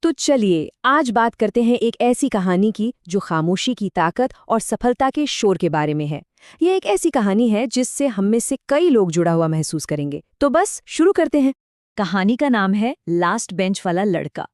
तो चलिए आज बात करते हैं एक ऐसी कहानी की जो खामोशी की ताकत और सफलता के शोर के बारे में है। ये एक ऐसी कहानी है जिससे हम में से कई लोग जुड़ा हुआ महसूस करेंगे। तो बस शुरू करते हैं। कहानी का नाम है लास्ट बेंच वाला लड़का।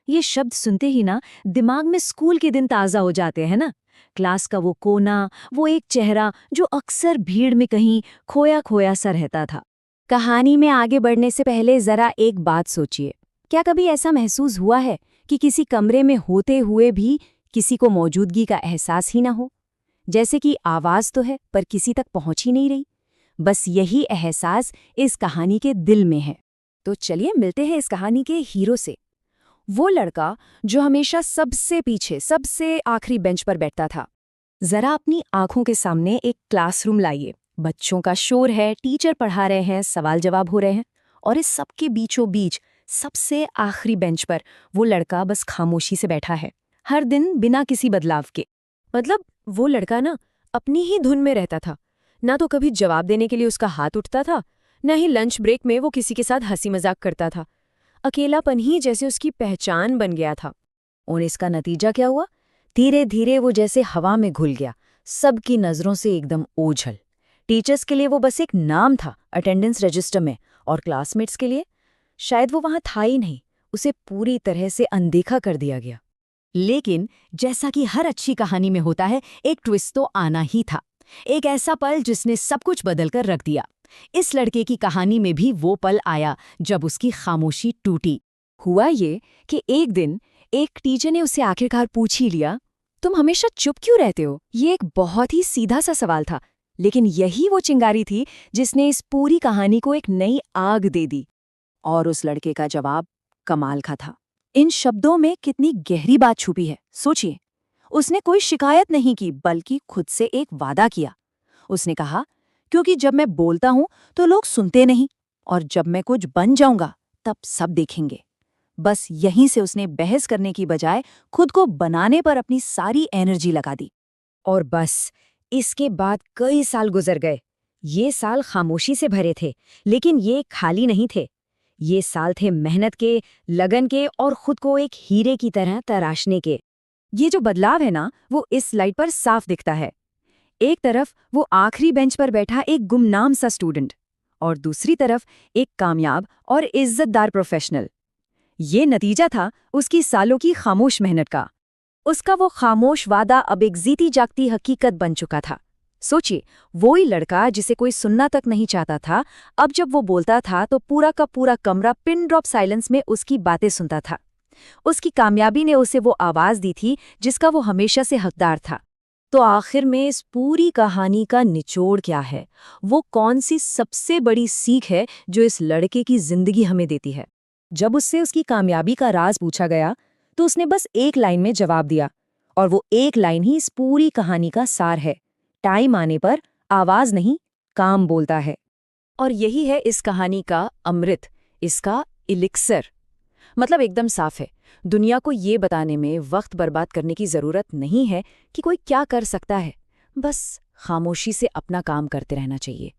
ये शब्द सुनते ही ना दिमाग में स्कूल के दिन ताज़ा हो जाते हैं ना। क्लास का वो कोना, वो एक चेहरा जो अक्सर भीड़ में कहीं खोया खोया सा रहता था। कहानी में आगे बढ़ने से पहले जरा एक बात सोचिए, क्या कभी ऐसा महसूस हुआ है कि किसी कमरे में होते हुए भी किसी को मौजूदगी का एहसास ही ना हो? जैसे कि आवाज़ तो है पर किसी तक पहुंच ही नहीं रही। बस यही एहसास इस कहानी के दिल में है। तो चलिए मिलते हैं इस कहानी के हीरो से। वो लड़का जो हमेशा सबसे पीछे, सबसे आखिरी बेंच पर बैठता था। जरा अपनी आंखों के सामने एक क्लासरूम लाइए। बच्चों का शोर है, टीचर पढ़ा रहे हैं, सवाल जवाब हो रहे हैं, और इस सबके बीचों बीच सबसे आखिरी बेंच पर वो लड़का बस खामोशी से बैठा है, हर दिन बिना किसी बदलाव के। मतलब वो लड़का ना अपनी ही धुन में रहता था। ना तो कभी जवाब देने के लिए उसका हाथ उठता था, न ही लंच ब्रेक में वो किसी के साथ हंसी मजाक करता था। अकेलापन ही जैसे उसकी पहचान बन गया था। और इसका नतीजा क्या हुआ? धीरे धीरे वो जैसे हवा में घुल गया, सबकी नजरों से एकदम ओझल। टीचर्स के लिए वो बस एक नाम था अटेंडेंस रजिस्टर में, और क्लासमेट्स के लिए शायद वो वहां था ही नहीं। उसे पूरी तरह से अनदेखा कर दिया गया। लेकिन जैसा कि हर अच्छी कहानी में होता है, एक ट्विस्ट तो आना ही था। एक ऐसा पल जिसने सब कुछ बदलकर रख दिया। इस लड़के की कहानी में भी वो पल आया जब उसकी खामोशी टूटी। हुआ ये कि एक दिन एक टीचर ने उसे आखिरकार पूछ ही लिया, तुम हमेशा चुप क्यों रहते हो? ये एक बहुत ही सीधा सा सवाल था, लेकिन यही वो चिंगारी थी जिसने इस पूरी कहानी को एक नई आग दे दी। और उस लड़के का जवाब कमाल का था। इन शब्दों में कितनी गहरी बात छुपी है, सोचिए। उसने कोई शिकायत नहीं की, बल्कि खुद से एक वादा किया। उसने कहा, क्योंकि जब मैं बोलता हूं तो लोग सुनते नहीं, और जब मैं कुछ बन जाऊंगा तब सब देखेंगे। बस यहीं से उसने बहस करने की बजाय खुद को बनाने पर अपनी सारी एनर्जी लगा दी। और बस इसके बाद कई साल गुजर गए। ये साल खामोशी से भरे थे, लेकिन ये खाली नहीं थे। ये साल थे मेहनत के, लगन के, और खुद को एक हीरे की तरह तराशने के। ये जो बदलाव है ना, वो इस स्लाइड पर साफ दिखता है। एक तरफ वो आखिरी बेंच पर बैठा एक गुमनाम सा स्टूडेंट, और दूसरी तरफ एक कामयाब और इज्जतदार प्रोफेशनल। ये नतीजा था उसकी सालों की खामोश मेहनत का। उसका वो खामोश वादा अब एक जीती जागती हकीकत बन चुका था। सोचिए, वो ही लड़का जिसे कोई सुनना तक नहीं चाहता था, अब जब वो बोलता था तो पूरा का पूरा कमरा पिन ड्रॉप साइलेंस में उसकी बातें सुनता था। उसकी कामयाबी ने उसे वो आवाज दी थी जिसका वो हमेशा से हकदार था। तो आखिर में इस पूरी कहानी का निचोड़ क्या है? वो कौन सी सबसे बड़ी सीख है जो इस लड़के की जिंदगी हमें देती है? जब उससे उसकी कामयाबी का राज पूछा गया तो उसने बस एक लाइन में जवाब दिया, और वो एक लाइन ही इस पूरी कहानी का सार है। टाइम आने पर आवाज नहीं, काम बोलता है। और यही है इस कहानी का अमृत, इसका इलिक्सर। मतलब एकदम साफ है। दुनिया को ये बताने में वक्त बर्बाद करने की जरूरत नहीं है कि कोई क्या कर सकता है। बस खामोशी से अपना काम करते रहना चाहिए,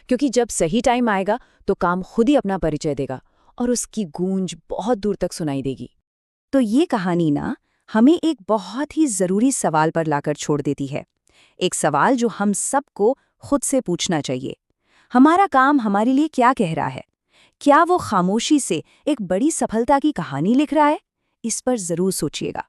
क्योंकि जब सही टाइम आएगा तो काम खुद ही अपना परिचय देगा, और उसकी गूंज बहुत दूर तक सुनाई देगी। तो ये कहानी ना हमें एक बहुत ही जरूरी सवाल पर लाकर छोड़ देती है। एक सवाल जो हम सबको खुद से पूछना चाहिए। हमारा काम हमारे लिए क्या कह रहा है? क्या वो खामोशी से एक बड़ी सफलता की कहानी लिख रहा है? इस पर जरूर सोचिएगा।